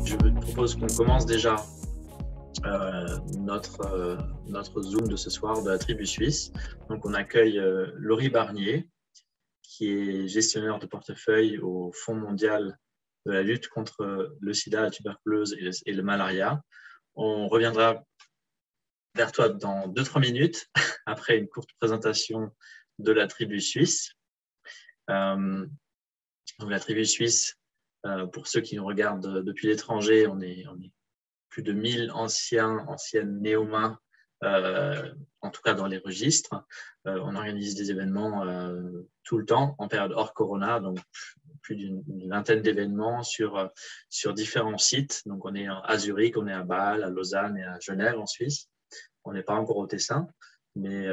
Je te propose qu'on commence déjà notre Zoom de ce soir de la tribu suisse. Donc, on accueille Laurie Barnier, qui est gestionnaire de portefeuille au Fonds mondial de la lutte contre le sida, la tuberculose et le malaria. On reviendra vers toi dans 2-3 minutes, après une courte présentation de la tribu suisse. Donc, la tribu suisse, pour ceux qui nous regardent depuis l'étranger, on est plus de 1000 anciennes néomas, en tout cas dans les registres. On organise des événements tout le temps, en période hors Corona, donc plus d'une vingtaine d'événements sur différents sites. Donc, on est à Zurich, on est à Bâle, à Lausanne et à Genève en Suisse. On n'est pas encore au Tessin, mais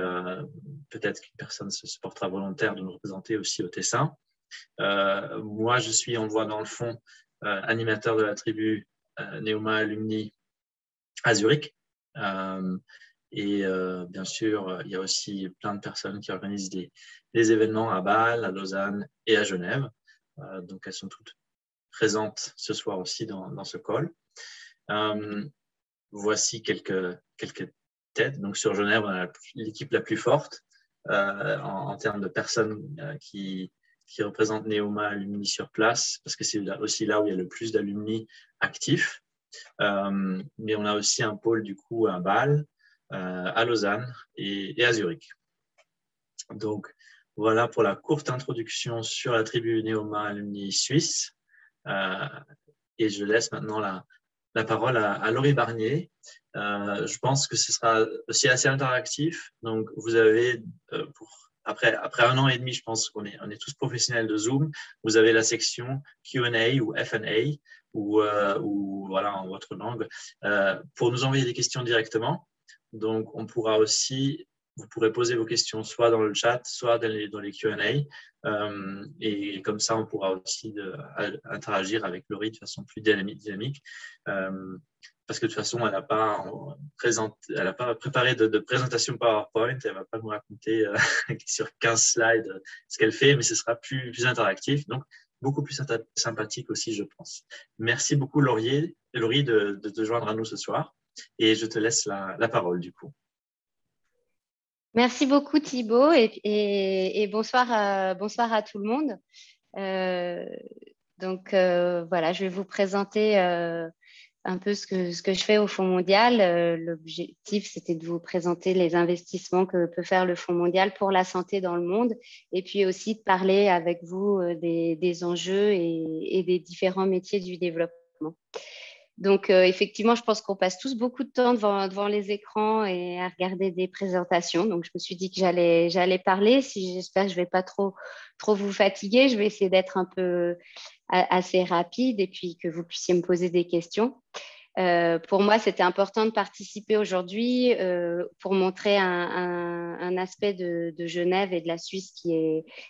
peut-être qu'une personne se portera volontaire de nous représenter aussi au Tessin. Moi, je suis, on le voit dans le fond, animateur de la tribu Neoma Alumni à Zurich. Bien sûr, il y a aussi plein de personnes qui organisent des événements à Bâle, à Lausanne et à Genève. Donc, elles sont toutes présentes ce soir aussi dans ce call. Voici quelques têtes. Donc, sur Genève, on a l'équipe la plus forte en termes de personnes qui représentent Neoma Alumni sur place, parce que c'est aussi là où il y a le plus d'alumni actifs. Mais on a aussi un pôle du coup à Bâle, à Lausanne et à Zurich. Donc, voilà pour la courte introduction sur la tribu Neoma Alumni suisse. Et je laisse maintenant la parole à Laurie Barnier. Je pense que ce sera aussi assez interactif. Donc, vous avez, après 1 an et demi, je pense qu'on est tous professionnels de Zoom. Vous avez la section Q&A ou F&A, ou voilà, en votre langue, pour nous envoyer des questions directement. Donc, vous pourrez poser vos questions soit dans le chat, soit dans les Q&A. Et comme ça, on pourra aussi interagir avec Laurie de façon plus dynamique. Parce que de toute façon, elle n'a pas préparé de présentation PowerPoint. Elle ne va pas nous raconter sur 15 slides ce qu'elle fait, mais ce sera plus interactif. Donc, beaucoup plus sympathique aussi, je pense. Merci beaucoup, Laurie, de te joindre à nous ce soir. Et je te laisse la parole, du coup. Merci beaucoup, Thibaut, et bonsoir à tout le monde. Voilà, je vais vous présenter un peu ce que je fais au Fonds mondial. L'objectif, c'était de vous présenter les investissements que peut faire le Fonds mondial pour la santé dans le monde, et puis aussi de parler avec vous des enjeux et des différents métiers du développement. Donc, effectivement, je pense qu'on passe tous beaucoup de temps devant les écrans et à regarder des présentations. Donc, je me suis dit que j'allais parler. J'espère que je ne vais pas trop vous fatiguer. Je vais essayer d'être un peu assez rapide et puis que vous puissiez me poser des questions. Pour moi, c'était important de participer aujourd'hui pour montrer un aspect de Genève et de la Suisse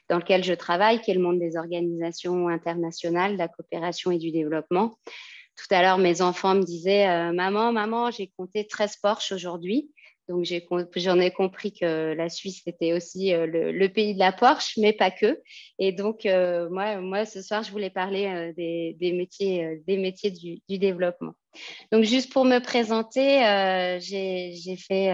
dans lequel je travaille, qui est le monde des organisations internationales, de la coopération et du développement. Tout à l'heure, mes enfants me disaient Maman, j'ai compté 13 Porsche aujourd'hui. Donc, j'en ai compris que la Suisse, c'était aussi le pays de la Porsche, mais pas que. Et donc, moi, ce soir, je voulais parler des métiers du développement. Donc, juste pour me présenter, j'ai fait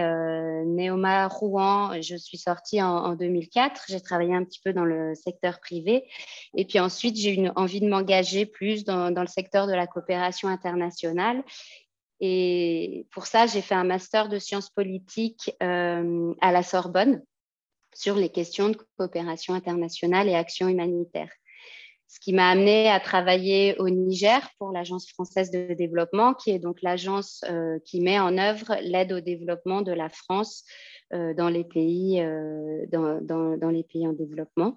Neoma Rouen. Je suis sortie en 2004. J'ai travaillé un petit peu dans le secteur privé. Et puis ensuite, j'ai eu envie de m'engager plus dans le secteur de la coopération internationale. Et pour ça, j'ai fait un master de sciences politiques à la Sorbonne sur les questions de coopération internationale et action humanitaire. Ce qui m'a amenée à travailler au Niger pour l'Agence française de développement, qui est donc l'agence qui met en œuvre l'aide au développement de la France dans les pays en développement.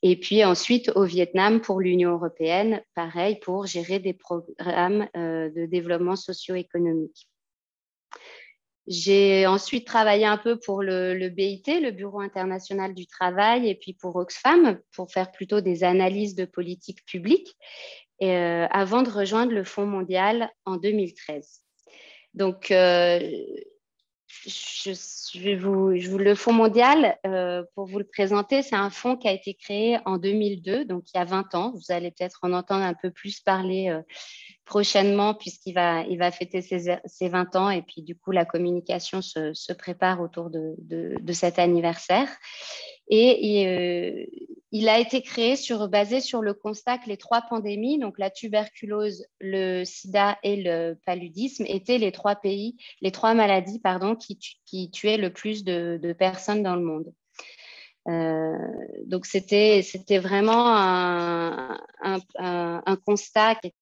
Et puis ensuite au Vietnam pour l'Union européenne, pareil, pour gérer des programmes de développement socio-économique. J'ai ensuite travaillé un peu pour le BIT, le Bureau international du travail, et puis pour Oxfam, pour faire plutôt des analyses de politique publique, avant de rejoindre le Fonds mondial en 2013. Donc, Le Fonds mondial, pour vous le présenter, c'est un fonds qui a été créé en 2002, donc il y a 20 ans. Vous allez peut-être en entendre un peu plus parler prochainement il va fêter ses 20 ans et puis du coup, la communication se prépare autour de cet anniversaire. Et il a été créé basé sur le constat que les trois pandémies, donc la tuberculose, le sida et le paludisme, étaient les trois maladies qui tuaient le plus de personnes dans le monde. Donc c'était vraiment un constat qui...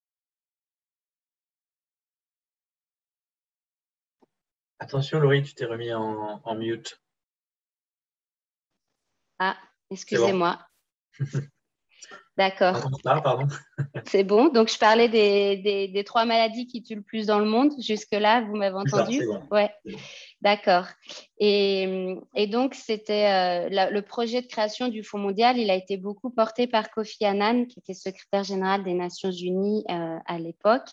Attention, Laurie, tu t'es remis en mute. Ah, C'est bon. excusez-moi. D'accord. Pardon. C'est bon. Donc, je parlais des trois maladies qui tuent le plus dans le monde. Jusque-là, vous m'avez entendu? C'est bon. Ouais. D'accord. Et donc, c'était le projet de création du Fonds mondial. Il a été beaucoup porté par Kofi Annan, qui était secrétaire général des Nations Unies à l'époque.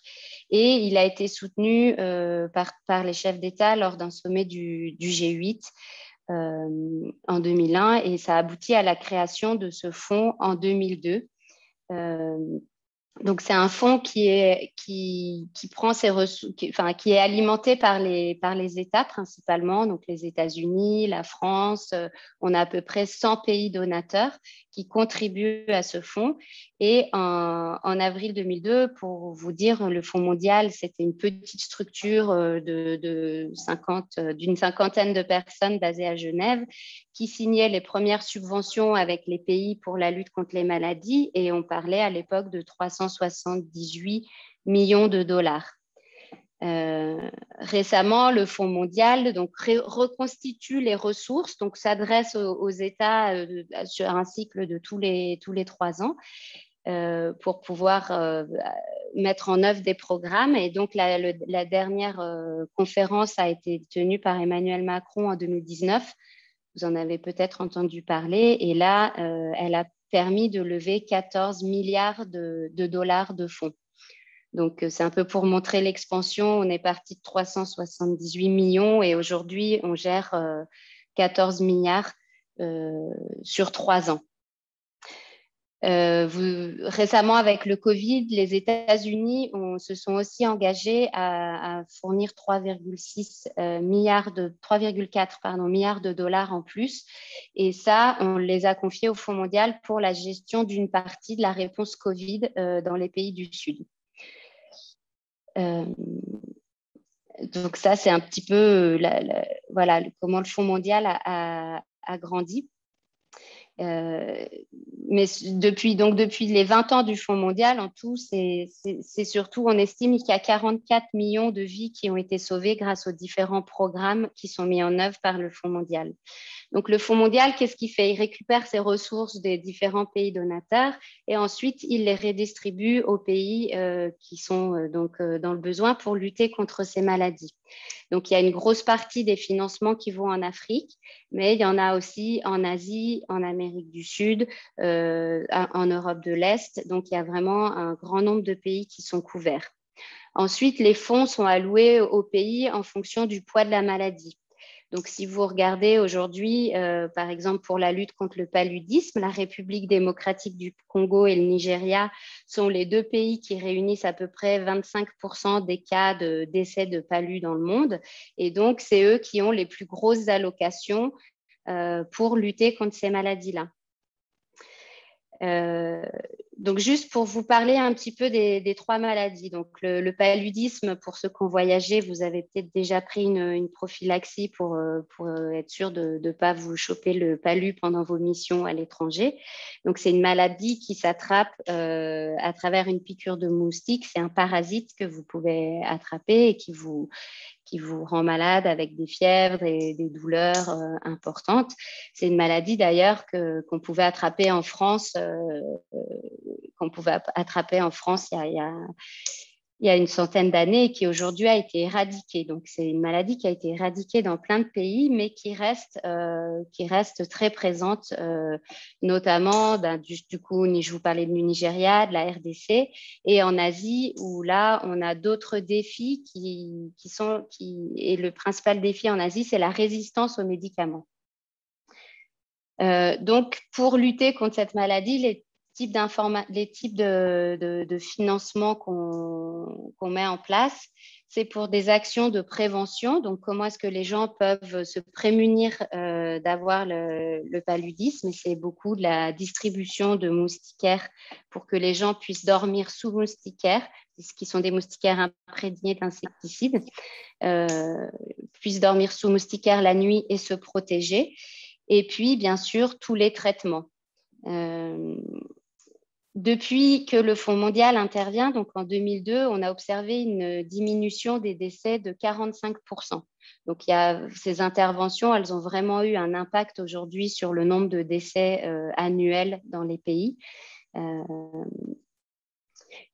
Et il a été soutenu par les chefs d'État lors d'un sommet du G8. En 2001 et ça a abouti à la création de ce fonds en 2002. Donc, c'est un fonds qui prend ses ressources, qui est alimenté par les États principalement, donc les États-Unis, la France. On a à peu près 100 pays donateurs qui contribuent à ce fonds. Et en avril 2002, pour vous dire, le Fonds mondial, c'était une petite structure d'une cinquantaine de personnes basées à Genève qui signaient les premières subventions avec les pays pour la lutte contre les maladies. Et on parlait à l'époque de 378 millions de dollars. Récemment, le Fonds mondial reconstitue les ressources, donc s'adresse aux États sur un cycle de tous les 3 ans pour pouvoir mettre en œuvre des programmes. Et donc, la dernière conférence a été tenue par Emmanuel Macron en 2019. Vous en avez peut-être entendu parler. Et là, elle a permis de lever 14 milliards de dollars de fonds. Donc, c'est un peu pour montrer l'expansion. On est parti de 378 millions et aujourd'hui, on gère 14 milliards sur 3 ans. Récemment, avec le Covid, les États-Unis se sont aussi engagés à fournir 3,4 milliards de dollars en plus. Et ça, on les a confiés au Fonds mondial pour la gestion d'une partie de la réponse Covid dans les pays du Sud. Donc ça, c'est un petit peu voilà, comment le Fonds mondial a grandi. Mais depuis les 20 ans du Fonds mondial, en tout, c'est surtout, on estime qu'il y a 44 millions de vies qui ont été sauvées grâce aux différents programmes qui sont mis en œuvre par le Fonds mondial. Donc, le Fonds mondial, qu'est-ce qu'il fait? Il récupère ses ressources des différents pays donateurs et ensuite, il les redistribue aux pays qui sont dans le besoin pour lutter contre ces maladies. Donc, il y a une grosse partie des financements qui vont en Afrique, mais il y en a aussi en Asie, en Amérique du Sud, en Europe de l'Est. Donc, il y a vraiment un grand nombre de pays qui sont couverts. Ensuite, les fonds sont alloués aux pays en fonction du poids de la maladie. Donc, si vous regardez aujourd'hui, par exemple, pour la lutte contre le paludisme, la République démocratique du Congo et le Nigeria sont les deux pays qui réunissent à peu près 25% des cas de décès de palud dans le monde. Et donc, c'est eux qui ont les plus grosses allocations pour lutter contre ces maladies-là. Donc, juste pour vous parler un petit peu des trois maladies. Donc, le paludisme, pour ceux qui ont voyagé, vous avez peut-être déjà pris une prophylaxie pour être sûr de ne pas vous choper le palu pendant vos missions à l'étranger. Donc, c'est une maladie qui s'attrape à travers une piqûre de moustique. C'est un parasite que vous pouvez attraper et qui vous rend malade avec des fièvres et des douleurs importantes. C'est une maladie d'ailleurs qu'on pouvait attraper en France, il il y a une centaine d'années et qui aujourd'hui a été éradiquée. Donc, c'est une maladie qui a été éradiquée dans plein de pays, mais qui reste très présente, notamment, du coup, je vous parlais du Nigeria, de la RDC, et en Asie, où là, on a d'autres défis et le principal défi en Asie, c'est la résistance aux médicaments. Donc, pour lutter contre cette maladie, les types de financement qu'on met en place, c'est pour des actions de prévention. Donc, comment est-ce que les gens peuvent se prémunir d'avoir le paludisme? Et c'est beaucoup de la distribution de moustiquaires pour que les gens puissent dormir sous moustiquaires, qui sont des moustiquaires imprégnés d'insecticides, puissent dormir sous moustiquaires la nuit et se protéger. Et puis, bien sûr, tous les traitements. Depuis que le Fonds mondial intervient, donc en 2002, on a observé une diminution des décès de 45%. Donc, ces interventions, elles ont vraiment eu un impact aujourd'hui sur le nombre de décès annuels dans les pays.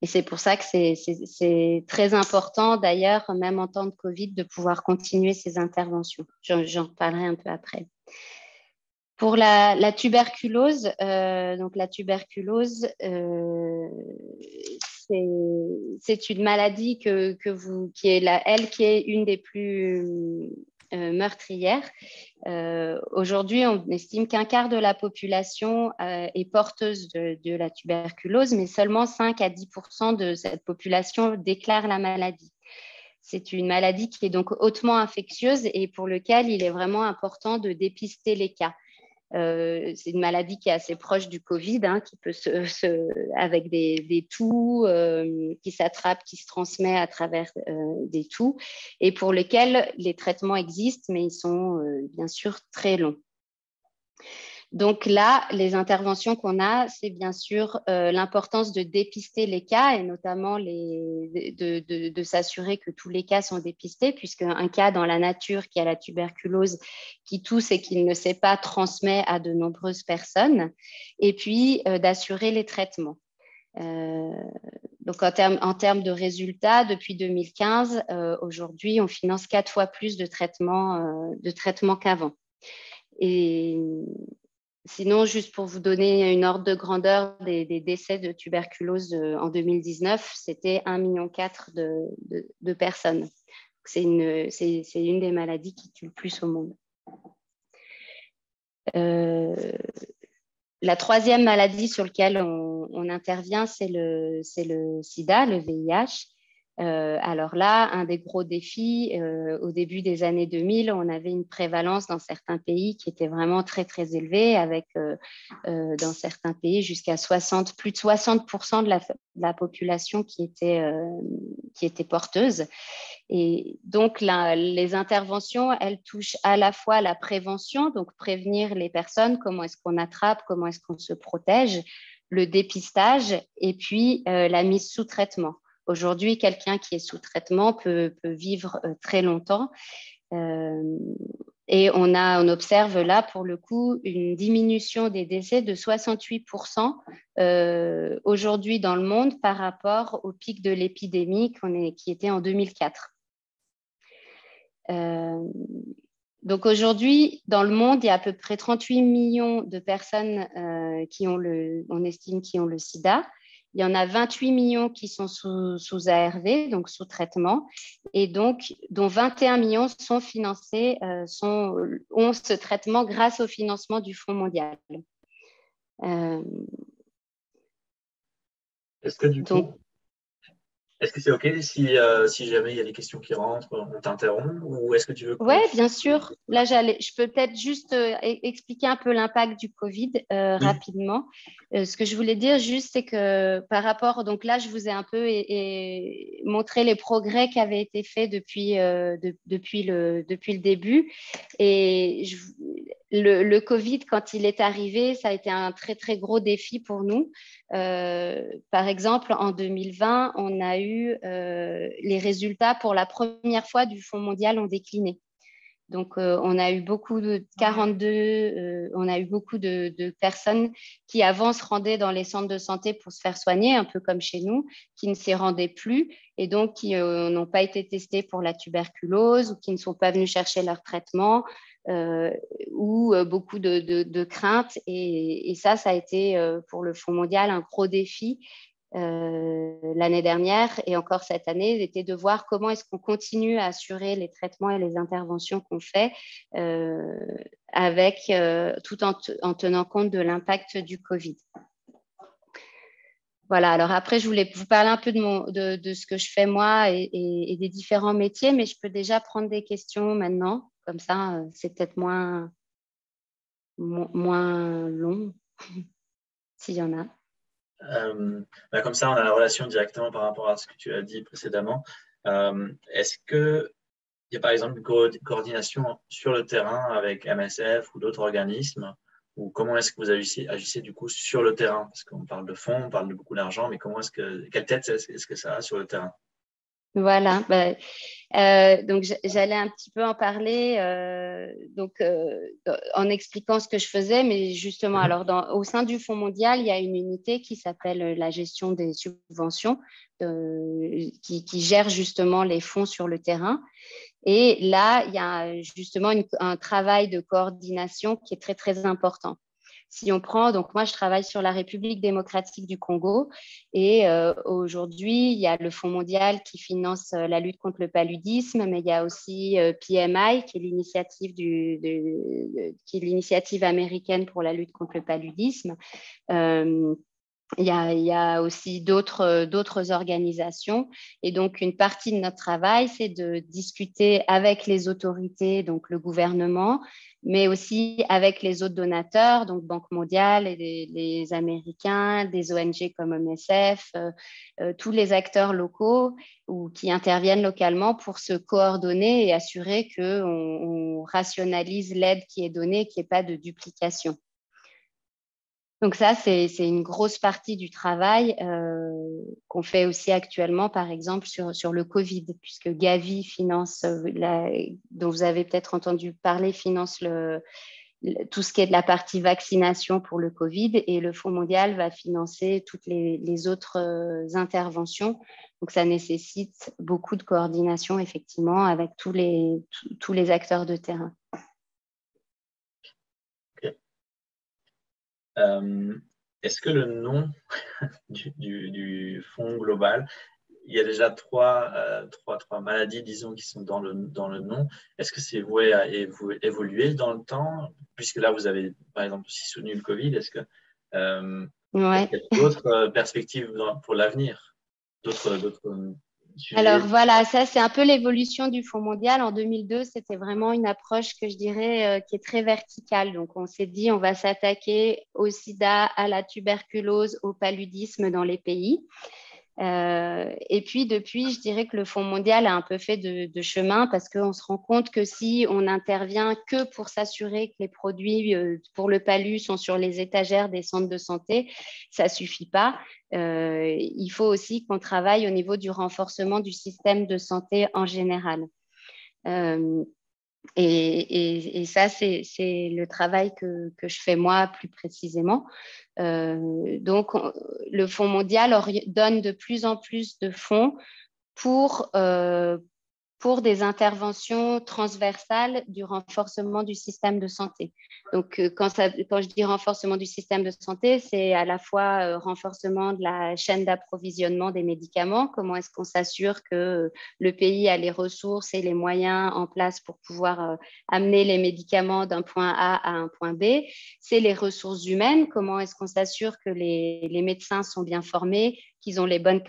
Et c'est pour ça que c'est très important, d'ailleurs, même en temps de Covid, de pouvoir continuer ces interventions. J'en reparlerai un peu après. Pour la tuberculose, donc la tuberculose, c'est une maladie qui est une des plus meurtrières. Aujourd'hui, on estime qu'un quart de la population est porteuse de la tuberculose, mais seulement 5 à 10% de cette population déclare la maladie. C'est une maladie qui est donc hautement infectieuse et pour laquelle il est vraiment important de dépister les cas. C'est une maladie qui est assez proche du Covid, qui peut avec des toux qui s'attrapent, qui se transmet à travers des toux, et pour lesquels les traitements existent, mais ils sont bien sûr très longs. Donc là, les interventions qu'on a, c'est bien sûr l'importance de dépister les cas et notamment de s'assurer que tous les cas sont dépistés, puisqu'un cas dans la nature qui a la tuberculose, qui tousse et qui ne sait pas, transmet à de nombreuses personnes, et puis d'assurer les traitements. Donc en termes de résultats, depuis 2015, aujourd'hui, on finance 4 fois plus de traitements qu'avant. Et sinon, juste pour vous donner une ordre de grandeur des décès de tuberculose en 2019, c'était 1,4 million de personnes. C'est une des maladies qui tue le plus au monde. La troisième maladie sur laquelle on intervient, c'est le sida, le VIH. Alors là, un des gros défis, au début des années 2000, on avait une prévalence dans certains pays qui était vraiment très, très élevée, avec dans certains pays jusqu'à plus de 60% de la population qui était porteuse. Et donc, les interventions, elles touchent à la fois la prévention, donc prévenir les personnes, comment est-ce qu'on attrape, comment est-ce qu'on se protège, le dépistage et puis la mise sous traitement. Aujourd'hui, quelqu'un qui est sous traitement peut vivre très longtemps. Et on observe là, pour le coup, une diminution des décès de 68% aujourd'hui dans le monde par rapport au pic de l'épidémie qui était en 2004. Donc aujourd'hui, dans le monde, il y a à peu près 38 millions de personnes on estime qui ont le sida. Il y en a 28 millions qui sont sous ARV, donc sous traitement, et donc dont 21 millions sont financés, ont ce traitement grâce au financement du Fonds mondial. Est-ce que du coup, est-ce que c'est OK si jamais il y a des questions qui rentrent, on t'interrompt, ou est-ce que tu veux Oui, bien sûr. Là, je peux peut-être juste expliquer un peu l'impact du Covid rapidement. Ce que je voulais dire juste, c'est que par rapport, donc là, je vous ai un peu montré les progrès qui avaient été faits depuis le début. Et le Covid, quand il est arrivé, ça a été un très, très gros défi pour nous. Par exemple, en 2020, on a eu les résultats pour la première fois du Fonds mondial ont décliné. Donc, on a eu beaucoup de 42, on a eu beaucoup de personnes qui avant se rendaient dans les centres de santé pour se faire soigner, un peu comme chez nous, qui ne s'y rendaient plus et donc qui n'ont pas été testés pour la tuberculose ou qui ne sont pas venus chercher leur traitement ou beaucoup de craintes. Et ça a été pour le Fonds mondial un gros défi l'année dernière et encore cette année, était de voir comment est-ce qu'on continue à assurer les traitements et les interventions qu'on fait tout en tenant compte de l'impact du Covid. Voilà, alors après, je voulais vous parler un peu de ce que je fais moi et des différents métiers, mais je peux déjà prendre des questions maintenant, comme ça, c'est peut-être moins long, s'il y en a. Comme ça, on a la relation directement par rapport à ce que tu as dit précédemment. Est-ce qu'il y a par exemple une coordination sur le terrain avec MSF ou d'autres organismes, ou comment est-ce que vous agissez du coup sur le terrain? Parce qu'on parle de fonds, on parle de beaucoup d'argent, mais quelle tête est-ce que ça a sur le terrain? Voilà, donc j'allais un petit peu en parler en expliquant ce que je faisais, mais justement, alors au sein du Fonds mondial, il y a une unité qui s'appelle la gestion des subventions, qui gère justement les fonds sur le terrain. Et là, il y a justement un travail de coordination qui est très, très important. Si on prend, donc moi, je travaille sur la République démocratique du Congo et aujourd'hui, il y a le Fonds mondial qui finance la lutte contre le paludisme, mais il y a aussi PMI, qui est l'initiative américaine pour la lutte contre le paludisme. Il y a aussi d'autres organisations. Et donc, une partie de notre travail, c'est de discuter avec les autorités, donc le gouvernement, mais aussi avec les autres donateurs, donc Banque mondiale et les Américains, des ONG comme MSF, tous les acteurs locaux ou qui interviennent localement pour se coordonner et assurer qu'on rationalise l'aide qui est donnée, qu'il n'y ait pas de duplication. Donc ça, c'est une grosse partie du travail qu'on fait aussi actuellement, par exemple, sur le Covid, puisque Gavi finance, dont vous avez peut-être entendu parler, finance tout ce qui est de la partie vaccination pour le Covid, et le Fonds mondial va financer toutes les autres interventions. Donc ça nécessite beaucoup de coordination, effectivement, avec tous les acteurs de terrain. Est-ce que le nom du fonds global, il y a déjà trois maladies, disons, qui sont dans le nom. Est-ce que c'est voué à évoluer dans le temps? Puisque là, vous avez, par exemple, aussi soutenu le Covid. Est-ce qu'il y a d'autres perspectives pour l'avenir? D'autres sujets? Alors voilà, ça c'est un peu l'évolution du Fonds mondial. En 2002, c'était vraiment une approche que je dirais qui est très verticale. Donc on s'est dit on va s'attaquer au sida, à la tuberculose, au paludisme dans les pays. Et puis depuis, je dirais que le Fonds mondial a un peu fait de chemin parce qu'on se rend compte que si on n'intervient que pour s'assurer que les produits pour le palu sont sur les étagères des centres de santé, ça ne suffit pas. Il faut aussi qu'on travaille au niveau du renforcement du système de santé en général. Et ça, c'est le travail que je fais moi plus précisément. Donc, le Fonds mondial donne de plus en plus de fonds pour des interventions transversales du renforcement du système de santé. Donc, quand je dis renforcement du système de santé, c'est à la fois renforcement de la chaîne d'approvisionnement des médicaments, comment est-ce qu'on s'assure que le pays a les ressources et les moyens en place pour pouvoir amener les médicaments d'un point A à un point B. C'est les ressources humaines, comment est-ce qu'on s'assure que les médecins sont bien formés, qu'ils ont les bonnes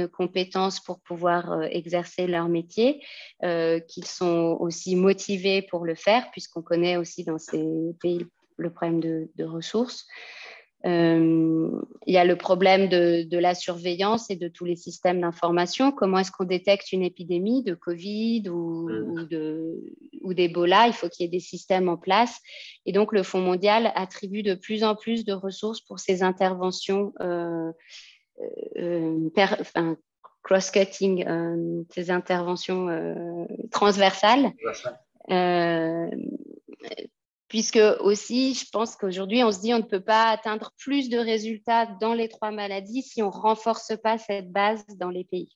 compétences pour pouvoir exercer leur métier, qu'ils sont aussi motivés pour le faire, puisqu'on connaît aussi dans ces pays le problème de ressources. Il y a le problème de la surveillance et de tous les systèmes d'information. Comment est-ce qu'on détecte une épidémie de Covid ou d'Ebola? Il faut qu'il y ait des systèmes en place. Et donc, le Fonds mondial attribue de plus en plus de ressources pour ces interventions cross-cutting, ces interventions transversales. Puisque aussi, je pense qu'aujourd'hui, on se dit on ne peut pas atteindre plus de résultats dans les 3 maladies si on ne renforce pas cette base dans les pays.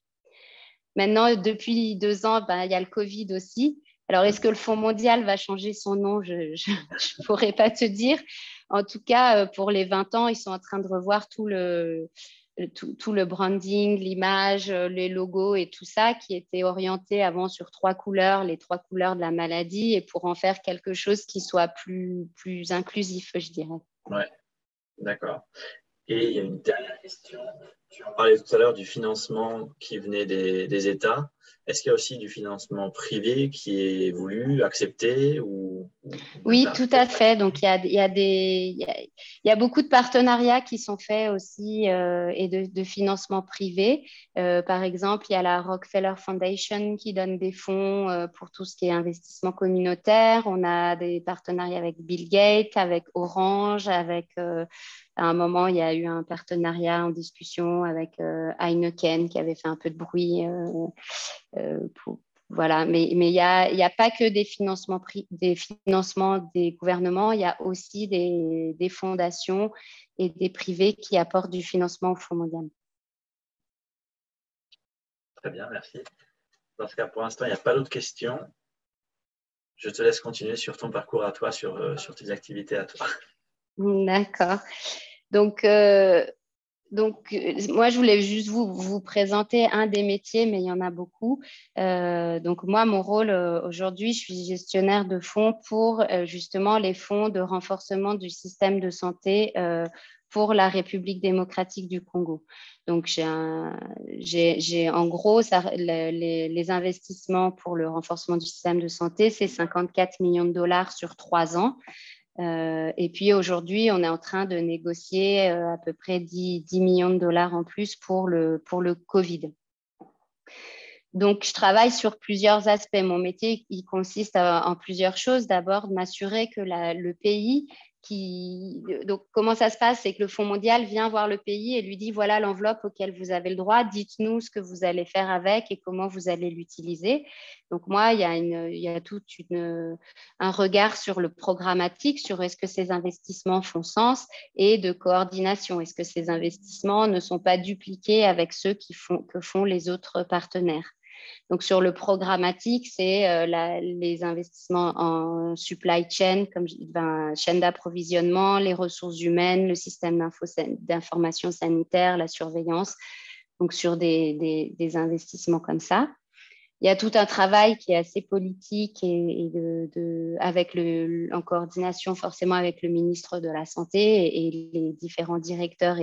Maintenant, depuis 2 ans, il y a le Covid aussi. Alors, est-ce que le Fonds mondial va changer son nom? Je ne pourrais pas te dire. En tout cas, pour les 20 ans, ils sont en train de revoir tout le branding, l'image, les logos et tout ça qui était orienté avant sur 3 couleurs, les 3 couleurs de la maladie, et pour en faire quelque chose qui soit plus inclusif, je dirais. Ouais, d'accord. Et il y a une dernière question. Tu en parlais tout à l'heure du financement qui venait des États. Est-ce qu'il y a aussi du financement privé qui est voulu, accepté ou même Oui, pas? tout à fait. Donc, il y a beaucoup de partenariats qui sont faits aussi et de financement privé. Par exemple, il y a la Rockefeller Foundation qui donne des fonds pour tout ce qui est investissement communautaire. On a des partenariats avec Bill Gates, avec Orange, à un moment, il y a eu un partenariat en discussion avec Heineken qui avait fait un peu de bruit voilà, mais il n'y a pas que des financements des gouvernements, il y a aussi des fondations et des privés qui apportent du financement au Fonds mondial. Très bien, merci. Dans ce cas, pour l'instant, il n'y a pas d'autres questions. Je te laisse continuer sur ton parcours à toi, sur tes activités à toi. D'accord. Donc, moi, je voulais juste vous présenter un des métiers, mais il y en a beaucoup. Donc, moi, mon rôle aujourd'hui, je suis gestionnaire de fonds pour justement les fonds de renforcement du système de santé pour la République démocratique du Congo. Donc, j'ai en gros les investissements pour le renforcement du système de santé, c'est 54 millions de dollars sur 3 ans. Et puis aujourd'hui, on est en train de négocier à peu près 10 millions de dollars en plus pour le Covid. Donc, je travaille sur plusieurs aspects. Mon métier, il consiste en plusieurs choses. D'abord, de m'assurer que le pays Donc, comment ça se passe? C'est que le Fonds mondial vient voir le pays et lui dit, voilà l'enveloppe auquel vous avez le droit. Dites-nous ce que vous allez faire avec et comment vous allez l'utiliser. Donc, moi, il y a tout un regard sur le programmatique, sur est-ce que ces investissements font sens, et de coordination. Est-ce que ces investissements ne sont pas dupliqués avec ceux que font les autres partenaires? Donc, sur le programmatique, c'est les investissements en supply chain, comme chaîne d'approvisionnement, les ressources humaines, le système d'information sanitaire, la surveillance. Donc, sur des investissements comme ça. Il y a tout un travail qui est assez politique en coordination forcément avec le ministre de la Santé et les différents directeurs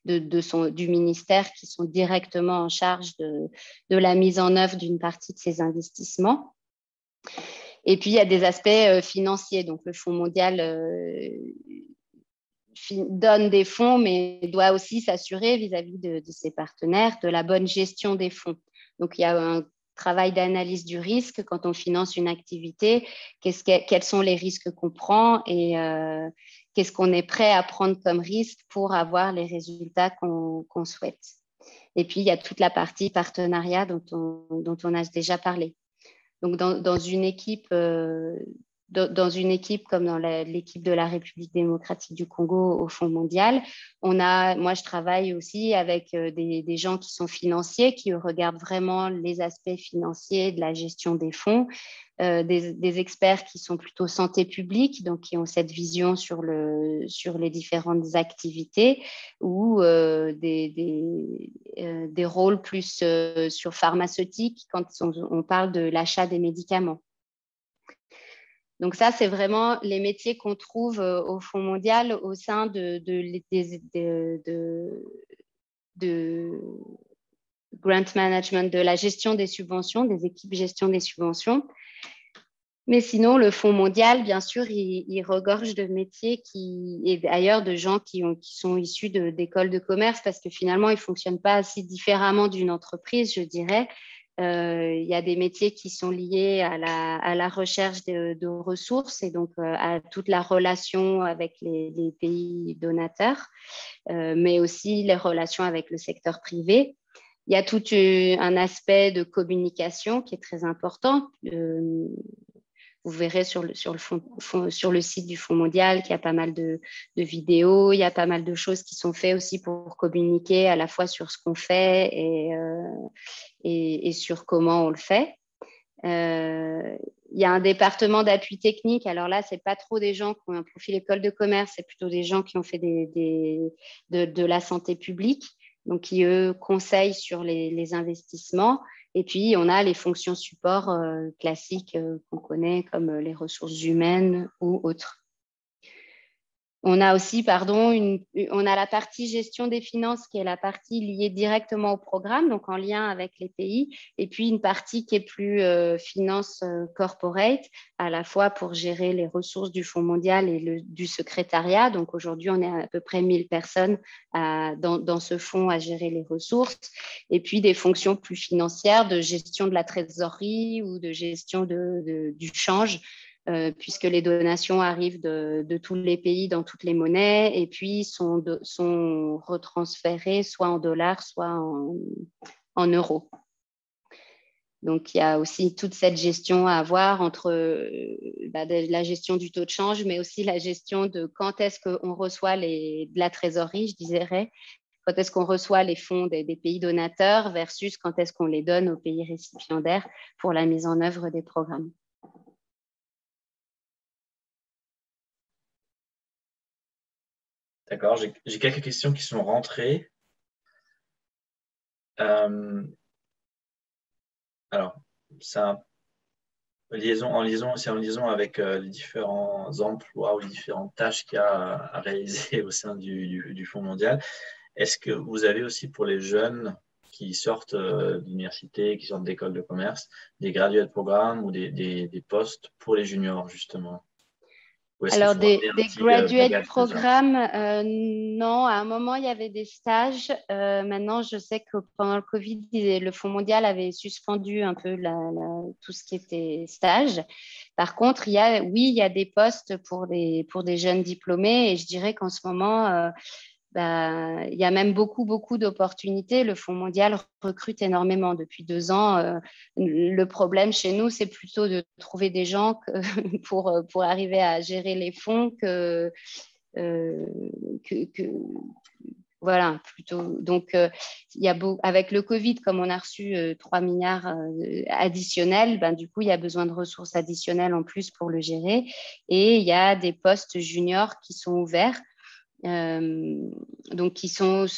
du ministère qui sont directement en charge de la mise en œuvre d'une partie de ces investissements. Et puis, il y a des aspects financiers. Donc, le Fonds mondial donne des fonds, mais doit aussi s'assurer vis-à-vis de ses partenaires de la bonne gestion des fonds. Donc, il y a un travail d'analyse du risque quand on finance une activité. Quels sont les risques qu'on prend et qu'est-ce qu'on est prêt à prendre comme risque pour avoir les résultats qu'on souhaite. Et puis, il y a toute la partie partenariat dont on a déjà parlé. Donc, dans une équipe comme dans l'équipe de la République démocratique du Congo au Fonds mondial, moi, je travaille aussi avec des gens qui sont financiers, qui regardent vraiment les aspects financiers de la gestion des fonds, des experts qui sont plutôt santé publique, donc qui ont cette vision sur les différentes activités, ou des rôles plus sur pharmaceutique quand on parle de l'achat des médicaments. Donc ça, c'est vraiment les métiers qu'on trouve au Fonds mondial au sein de grant management, de la gestion des subventions, des équipes gestion des subventions. Mais sinon, le Fonds mondial, bien sûr, il regorge de métiers et d'ailleurs de gens qui sont issus d'écoles de commerce, parce que finalement, ils ne fonctionnent pas assez différemment d'une entreprise, je dirais. Il y a des métiers qui sont liés à la recherche de ressources et donc à toute la relation avec les pays donateurs, mais aussi les relations avec le secteur privé. Il y a tout un aspect de communication qui est très important. Vous verrez sur le site du Fonds mondial qu'il y a pas mal de vidéos, il y a pas mal de choses qui sont faites aussi pour communiquer à la fois sur ce qu'on fait et sur comment on le fait. Il y a un département d'appui technique. Alors là, ce n'est pas trop des gens qui ont un profil école de commerce, c'est plutôt des gens qui ont fait de la santé publique, donc qui, eux, conseillent sur les investissements. Et puis, on a les fonctions support classiques qu'on connaît, comme les ressources humaines ou autres. On a aussi, on a la partie gestion des finances qui est la partie liée directement au programme, donc en lien avec les pays, et puis une partie qui est plus finance corporate, à la fois pour gérer les ressources du Fonds mondial et du secrétariat. Donc aujourd'hui, on est à peu près 1000 personnes dans ce fonds à gérer les ressources, et puis des fonctions plus financières de gestion de la trésorerie ou de gestion du change. Puisque les donations arrivent de tous les pays dans toutes les monnaies et puis sont retransférées soit en dollars, soit en euros. Donc, il y a aussi toute cette gestion à avoir entre la gestion du taux de change, mais aussi la gestion de quand est-ce qu'on reçoit de la trésorerie, je dirais, quand est-ce qu'on reçoit les fonds des pays donateurs versus quand est-ce qu'on les donne aux pays récipiendaires pour la mise en œuvre des programmes. D'accord, j'ai quelques questions qui sont rentrées. Alors, c'est en liaison avec les différents emplois ou les différentes tâches qu'il y a à réaliser au sein du Fonds mondial. Est-ce que vous avez aussi pour les jeunes qui sortent d'université, qui sortent d'école de commerce, des graduate programmes ou des postes pour les juniors, justement? Alors, des graduate programmes, non. À un moment, il y avait des stages. Maintenant, je sais que pendant le Covid, le Fonds mondial avait suspendu un peu tout ce qui était stage. Par contre, il y a des postes pour des jeunes diplômés. Et je dirais qu'en ce moment, il y a même beaucoup d'opportunités. Le Fonds mondial recrute énormément depuis 2 ans. Le problème chez nous, c'est plutôt de trouver des gens pour arriver à gérer les fonds voilà, plutôt. Donc, avec le Covid, comme on a reçu 3 milliards additionnels, du coup, il y a besoin de ressources additionnelles en plus pour le gérer. Et il y a des postes juniors qui sont ouverts. Donc qui sont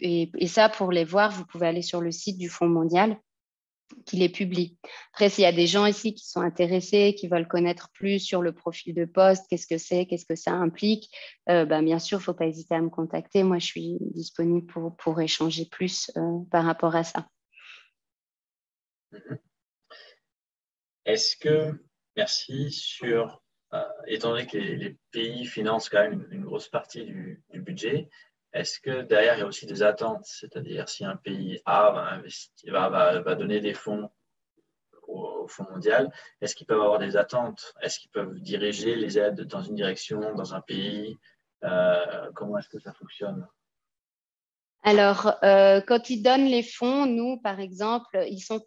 et ça, pour les voir, vous pouvez aller sur le site du Fonds mondial qui les publie. Après, s'il y a des gens ici qui sont intéressés, qui veulent connaître plus sur le profil de poste, qu'est-ce que ça implique, bien sûr, il ne faut pas hésiter à me contacter. Moi, je suis disponible pour échanger plus par rapport à ça. Merci. Étant donné que les pays financent quand même une grosse partie du budget, est-ce que derrière, il y a aussi des attentes? C'est-à-dire, si un pays A va donner des fonds au Fonds mondial, est-ce qu'ils peuvent avoir des attentes? Est-ce qu'ils peuvent diriger les aides dans une direction, dans un pays? Comment est-ce que ça fonctionne? Alors, quand ils donnent les fonds, nous, par exemple, ils sont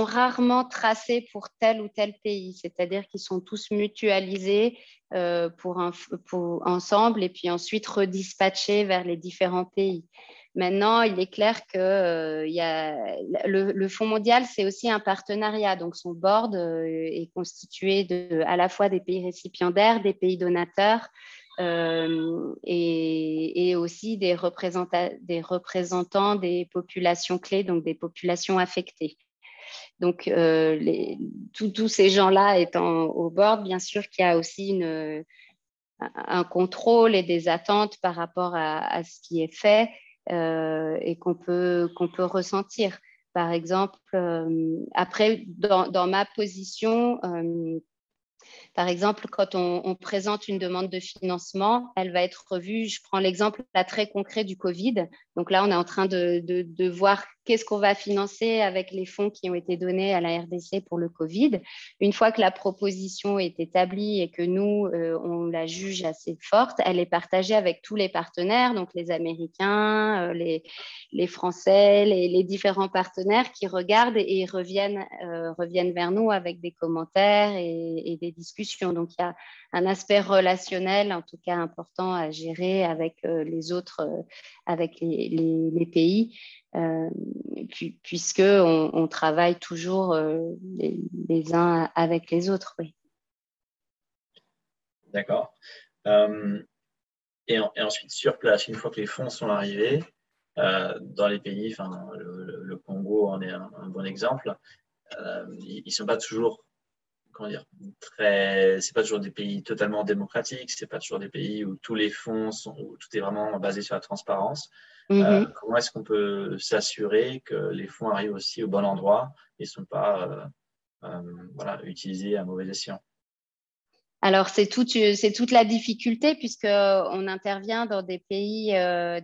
rarement tracés pour tel ou tel pays. C'est-à-dire qu'ils sont tous mutualisés ensemble et puis ensuite redispatchés vers les différents pays. Maintenant, il est clair que le Fonds mondial, c'est aussi un partenariat. Donc, son board est constitué à la fois des pays récipiendaires, des pays donateurs, et aussi des représentants des populations clés, donc des populations affectées. Donc, tous ces gens-là étant au board, bien sûr qu'il y a aussi un contrôle et des attentes par rapport à ce qui est fait et qu'on peut ressentir. Par exemple, après, dans ma position, par exemple, quand on présente une demande de financement, elle va être revue. Je prends l'exemple là très concret du Covid. Donc là, on est en train de voir qu'est-ce qu'on va financer avec les fonds qui ont été donnés à la RDC pour le Covid. Une fois que la proposition est établie et que nous, on la juge assez forte, elle est partagée avec tous les partenaires, donc les Américains, les Français, les différents partenaires qui regardent et reviennent vers nous avec des commentaires et des discussions. Donc, il y a un aspect relationnel, en tout cas important à gérer avec les autres, avec les pays, puisque on travaille toujours les uns avec les autres. Oui. D'accord. Et ensuite, sur place, une fois que les fonds sont arrivés, dans les pays, le Congo en est un bon exemple, ils ne sont pas toujours, comment dire, c'est pas toujours des pays totalement démocratiques, c'est pas toujours des pays où tous les fonds où tout est vraiment basé sur la transparence. Comment est-ce qu'on peut s'assurer que les fonds arrivent aussi au bon endroit et ne sont pas utilisés à mauvais escient? Alors, c'est toute la difficulté puisqu'on intervient dans des pays,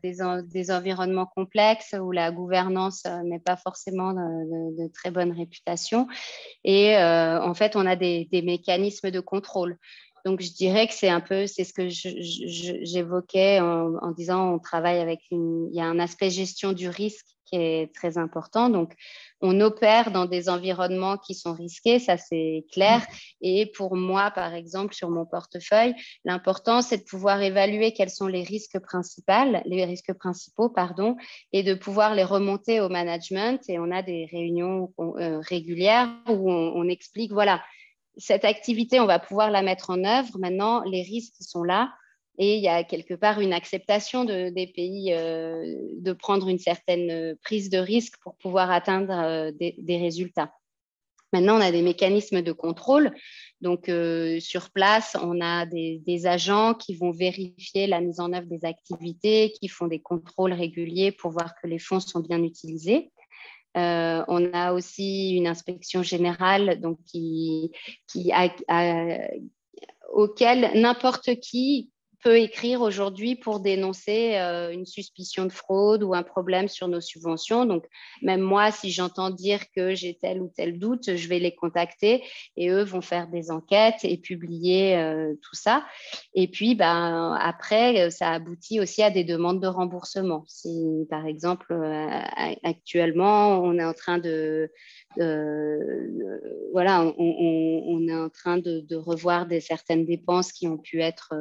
des environnements complexes où la gouvernance n'est pas forcément de très bonne réputation. Et en fait, on a des mécanismes de contrôle. Donc, je dirais que c'est ce que j'évoquais en disant on travaille il y a un aspect gestion du risque qui est très important. Donc, on opère dans des environnements qui sont risqués, ça c'est clair. Et pour moi, par exemple, sur mon portefeuille, l'important c'est de pouvoir évaluer quels sont les risques principaux, pardon, et de pouvoir les remonter au management. Et on a des réunions régulières où on explique, voilà, cette activité, on va pouvoir la mettre en œuvre. Maintenant, les risques sont là et il y a quelque part une acceptation des pays de prendre une certaine prise de risque pour pouvoir atteindre des résultats. Maintenant, on a des mécanismes de contrôle. Donc, sur place, on a des agents qui vont vérifier la mise en œuvre des activités, qui font des contrôles réguliers pour voir que les fonds sont bien utilisés. On a aussi une inspection générale donc auquel n'importe qui peut écrire aujourd'hui pour dénoncer une suspicion de fraude ou un problème sur nos subventions. Donc, même moi, si j'entends dire que j'ai tel ou tel doute, je vais les contacter et eux vont faire des enquêtes et publier tout ça. Et puis, après, ça aboutit aussi à des demandes de remboursement. Si, par exemple, actuellement, on est en train voilà, on est en train de revoir certaines dépenses qui ont pu être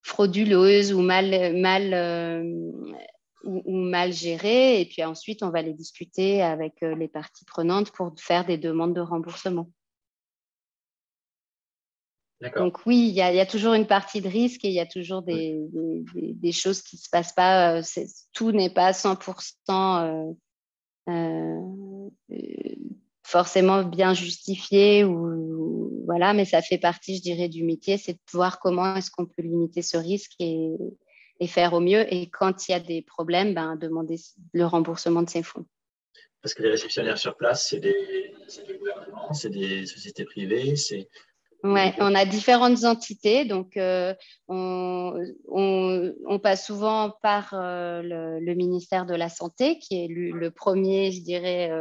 frauduleuses ou mal gérées. Et puis ensuite, on va les discuter avec les parties prenantes pour faire des demandes de remboursement. D'accord. Donc oui, il y a toujours une partie de risque et il y a toujours des choses qui ne se passent pas. Tout n'est pas 100% forcément bien justifié voilà, mais ça fait partie, je dirais, du métier, c'est de voir comment est-ce qu'on peut limiter ce risque et faire au mieux. Et quand il y a des problèmes, demander le remboursement de ces fonds. Parce que les réceptionnaires sur place, c'est des gouvernements, c'est des sociétés privées, Ouais, on a différentes entités, donc on passe souvent par le ministère de la Santé, qui est le premier, je dirais,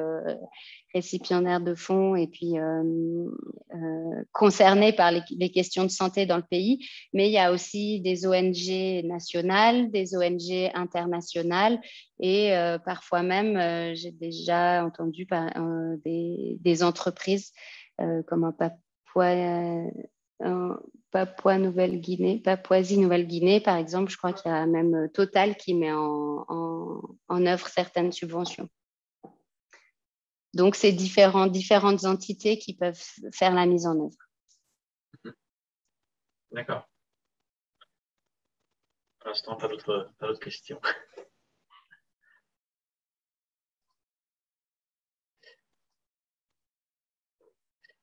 récipiendaire de fonds et puis concerné par les questions de santé dans le pays. Mais il y a aussi des ONG nationales, des ONG internationales et parfois même, j'ai déjà entendu des entreprises comme un Papouasie-Nouvelle-Guinée, par exemple, je crois qu'il y a même Total qui met en œuvre certaines subventions. Donc, c'est différentes entités qui peuvent faire la mise en œuvre. D'accord. Pour l'instant, pas d'autres questions.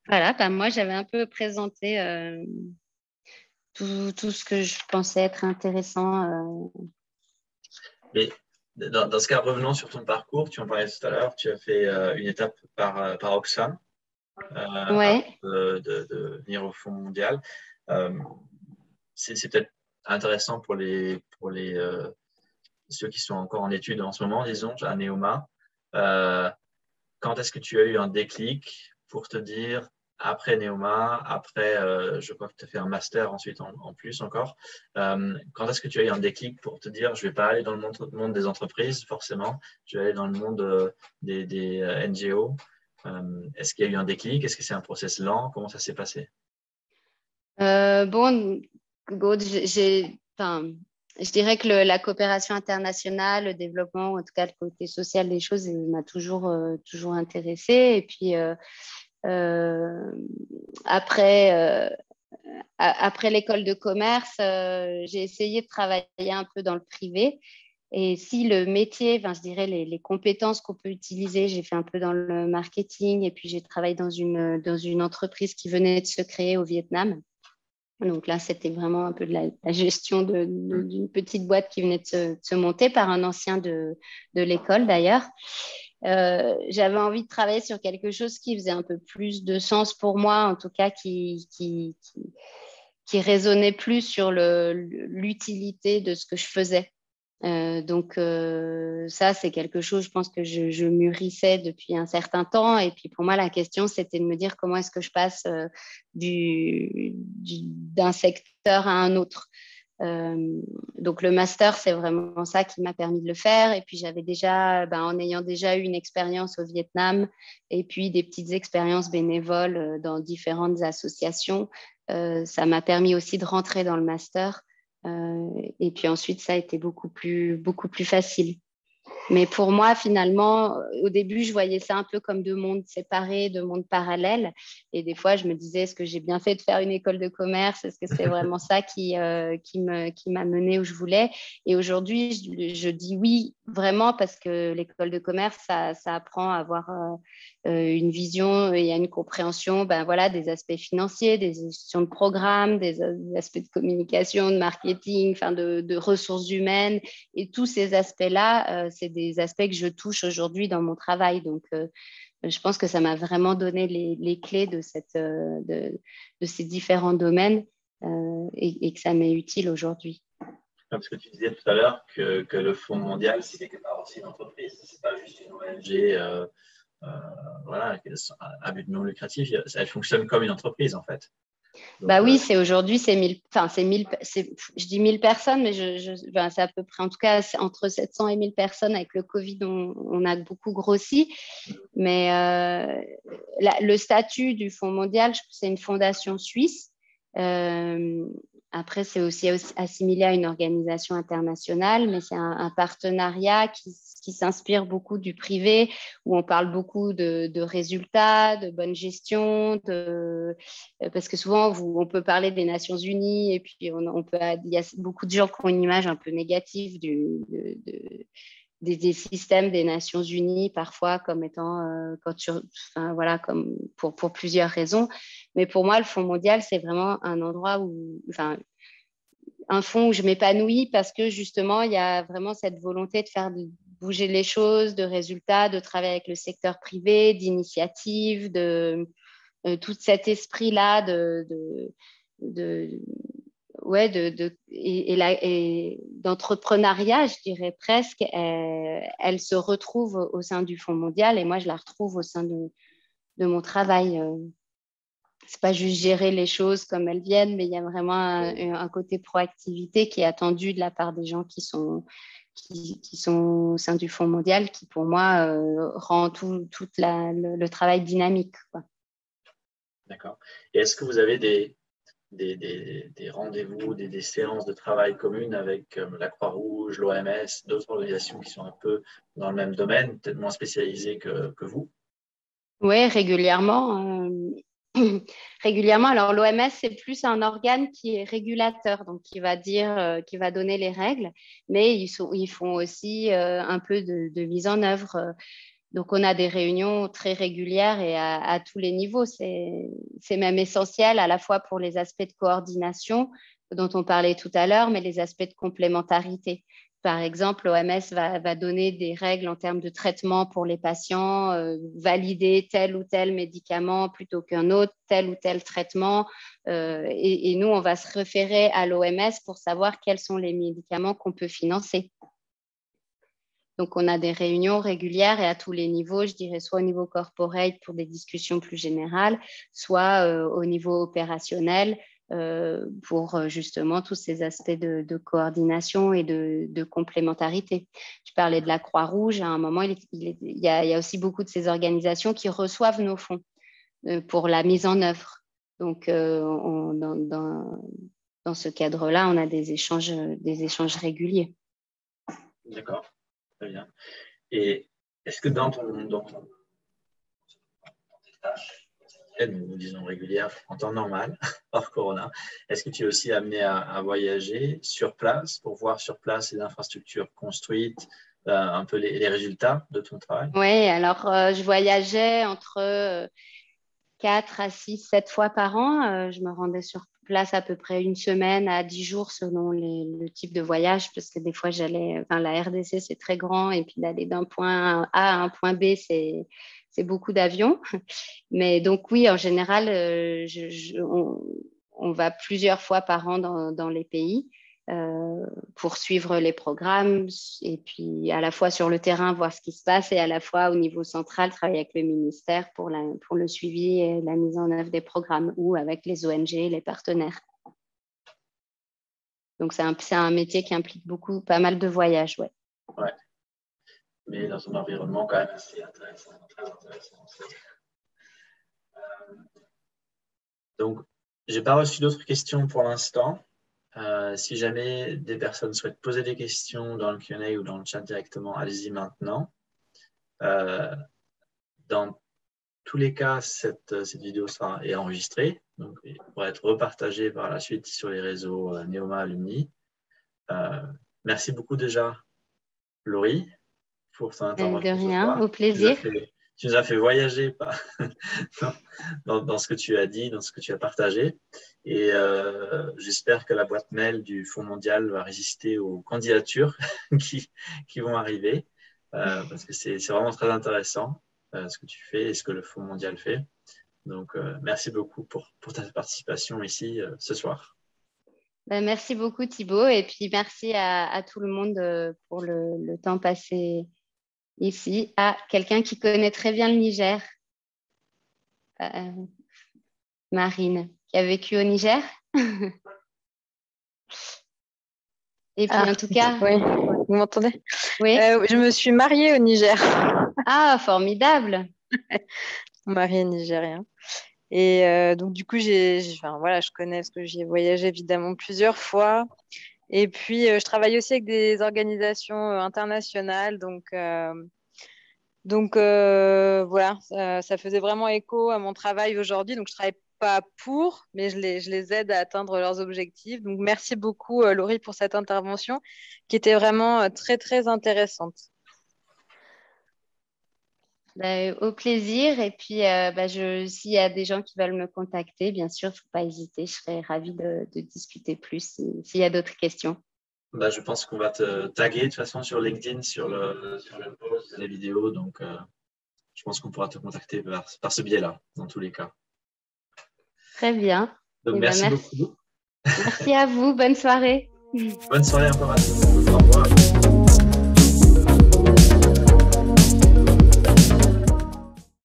Voilà, moi, j'avais un peu présenté tout ce que je pensais être intéressant. Mais dans ce cas, revenons sur ton parcours. Tu en parlais tout à l'heure. Tu as fait une étape par Oxfam avant Ouais. de venir au Fonds mondial. C'est peut-être intéressant pour les ceux qui sont encore en études en ce moment, disons, à Neoma, quand est-ce que tu as eu un déclic pour te dire, après Neoma, après, je crois que tu as fait un master ensuite en plus encore, quand est-ce que tu as eu un déclic pour te dire, je ne vais pas aller dans le monde des entreprises, forcément, je vais aller dans le monde des NGO. Est-ce qu'il y a eu un déclic? Est-ce que c'est un process lent? Comment ça s'est passé? Bon, Gaude, je dirais que la coopération internationale, le développement, ou en tout cas le côté social des choses, m'a toujours intéressée. Et puis, après, après l'école de commerce, j'ai essayé de travailler un peu dans le privé. Et si le métier, enfin, je dirais les compétences qu'on peut utiliser, j'ai fait un peu dans le marketing et puis j'ai travaillé dans une entreprise qui venait de se créer au Vietnam. Donc là, c'était vraiment un peu de la gestion d'une petite boîte qui venait de se monter par un ancien de l'école d'ailleurs. J'avais envie de travailler sur quelque chose qui faisait un peu plus de sens pour moi, en tout cas qui résonnait plus sur l'utilité de ce que je faisais. Donc ça, c'est quelque chose, je pense que je mûrissais depuis un certain temps. Et puis pour moi, la question, c'était de me dire comment est-ce que je passe d'un secteur à un autre. Donc le master, c'est vraiment ça qui m'a permis de le faire. Et puis j'avais déjà, en ayant déjà eu une expérience au Vietnam et puis des petites expériences bénévoles dans différentes associations, ça m'a permis aussi de rentrer dans le master. Et puis ensuite, ça a été beaucoup plus facile. Mais pour moi, finalement, au début, je voyais ça un peu comme deux mondes séparés, deux mondes parallèles. Et des fois, je me disais, est-ce que j'ai bien fait de faire une école de commerce? Est-ce que c'est vraiment ça qui m'a menée où je voulais? Et aujourd'hui, je dis oui, vraiment, parce que l'école de commerce, ça apprend à avoir une vision et une compréhension voilà, des aspects financiers, des gestions de programmes, des aspects de communication, de marketing, enfin de ressources humaines. Et tous ces aspects-là, c'est des aspects que je touche aujourd'hui dans mon travail. Donc, je pense que ça m'a vraiment donné les clés de ces différents domaines et que ça m'est utile aujourd'hui. Parce que tu disais tout à l'heure que le Fonds mondial, c'est quelque part aussi une entreprise, c'est pas juste une ONG voilà, à but non lucratif, elle fonctionne comme une entreprise en fait. Donc, Oui, c'est aujourd'hui, c'est 1000, enfin, je dis 1000 personnes, mais c'est à peu près, en tout cas, entre 700 et 1000 personnes. Avec le Covid, on a beaucoup grossi. Mais le statut du Fonds mondial, c'est une fondation suisse. Après, c'est aussi assimilé à une organisation internationale, mais c'est un partenariat qui s'inspire beaucoup du privé, où on parle beaucoup de résultats, de bonne gestion, parce que souvent, on peut parler des Nations Unies, et puis il y a beaucoup de gens qui ont une image un peu négative des systèmes des Nations Unies, parfois comme étant, voilà, comme pour plusieurs raisons. Mais pour moi, le Fonds mondial, c'est vraiment un endroit un fonds où je m'épanouis parce que justement, il y a vraiment cette volonté de faire bouger les choses, de résultats, de travailler avec le secteur privé, d'initiatives, de tout cet esprit-là ouais, et d'entrepreneuriat, je dirais presque, elle se retrouve au sein du Fonds mondial et moi, je la retrouve au sein de mon travail. C'est pas juste gérer les choses comme elles viennent, mais il y a vraiment un côté proactivité qui est attendu de la part des gens qui sont au sein du Fonds mondial, qui pour moi rend tout le travail dynamique, quoi. D'accord. Et est-ce que vous avez des rendez-vous, des séances de travail communes avec la Croix-Rouge, l'OMS, d'autres organisations qui sont un peu dans le même domaine, peut-être moins spécialisées que vous? Oui, régulièrement. Régulièrement. Alors, l'OMS, c'est plus un organe qui est régulateur, donc qui va dire, qui va donner les règles, mais ils font aussi un peu de mise en œuvre. Donc, on a des réunions très régulières et à tous les niveaux. C'est même essentiel à la fois pour les aspects de coordination dont on parlait tout à l'heure, mais les aspects de complémentarité. Par exemple, l'OMS va donner des règles en termes de traitement pour les patients, valider tel ou tel médicament plutôt qu'un autre, tel ou tel traitement. Et nous, on va se référer à l'OMS pour savoir quels sont les médicaments qu'on peut financer. Donc, on a des réunions régulières et à tous les niveaux, je dirais soit au niveau corporate pour des discussions plus générales, soit au niveau opérationnel pour justement tous ces aspects de coordination et de complémentarité. Je parlais de la Croix-Rouge. À un moment, il y a aussi beaucoup de ces organisations qui reçoivent nos fonds pour la mise en œuvre. Donc, dans ce cadre-là, on a des échanges réguliers. D'accord, très bien. Et est-ce que dans tes tâches, nous disons régulières, en temps normal, hors Corona, est-ce que tu es aussi amené à voyager sur place pour voir sur place les infrastructures construites, un peu les résultats de ton travail? Oui, alors je voyageais entre 4 à 6, 7 fois par an. Je me rendais sur place à peu près une semaine à 10 jours selon le type de voyage, parce que des fois, la RDC, c'est très grand, et puis d'aller d'un point A à un point B, c'est beaucoup d'avions. Mais donc, oui, en général, on va plusieurs fois par an dans les pays pour suivre les programmes et puis à la fois sur le terrain, voir ce qui se passe et à la fois au niveau central, travailler avec le ministère pour le suivi et la mise en œuvre des programmes ou avec les ONG, les partenaires. Donc, c'est un métier qui implique pas mal de voyages. Ouais. Ouais. Mais dans un environnement quand même assez intéressant, très intéressant. Donc, je n'ai pas reçu d'autres questions pour l'instant. Si jamais des personnes souhaitent poser des questions dans le Q&A ou dans le chat directement, allez-y maintenant. Dans tous les cas, cette vidéo est enregistrée, donc elle pourra être repartagée par la suite sur les réseaux Neoma Alumni. Merci beaucoup déjà, Laurie, pour ton intervention. De rien, au plaisir. Tu nous as fait voyager dans ce que tu as dit, dans ce que tu as partagé. Et j'espère que la boîte mail du Fonds mondial va résister aux candidatures qui vont arriver, parce que c'est vraiment très intéressant ce que tu fais et ce que le Fonds mondial fait. Donc, merci beaucoup pour ta participation ici ce soir. Merci beaucoup, Thibaut. Et puis, merci à tout le monde pour le temps passé ici, à quelqu'un qui connaît très bien le Niger, Marine, qui a vécu au Niger. Et puis, en tout cas… Oui, vous m'entendez? Oui. Je me suis mariée au Niger. Ah, formidable. Mon mari est nigérien. Et donc, du coup, je connais parce que j'y ai voyagé évidemment plusieurs fois. Et puis, je travaille aussi avec des organisations internationales. Donc voilà, ça faisait vraiment écho à mon travail aujourd'hui. Donc, je travaille pas pour, mais je les aide à atteindre leurs objectifs. Donc, merci beaucoup, Laurie, pour cette intervention qui était vraiment très, très intéressante. Au plaisir. Et puis, s'il y a des gens qui veulent me contacter, bien sûr, il ne faut pas hésiter. Je serais ravie de discuter plus s'il y a d'autres questions. Je pense qu'on va te taguer de toute façon sur LinkedIn, sur le post, les vidéos. Donc, je pense qu'on pourra te contacter par ce biais-là, dans tous les cas. Très bien. Donc, merci beaucoup. Merci à vous. Bonne soirée. Bonne soirée encore à tous. Au revoir.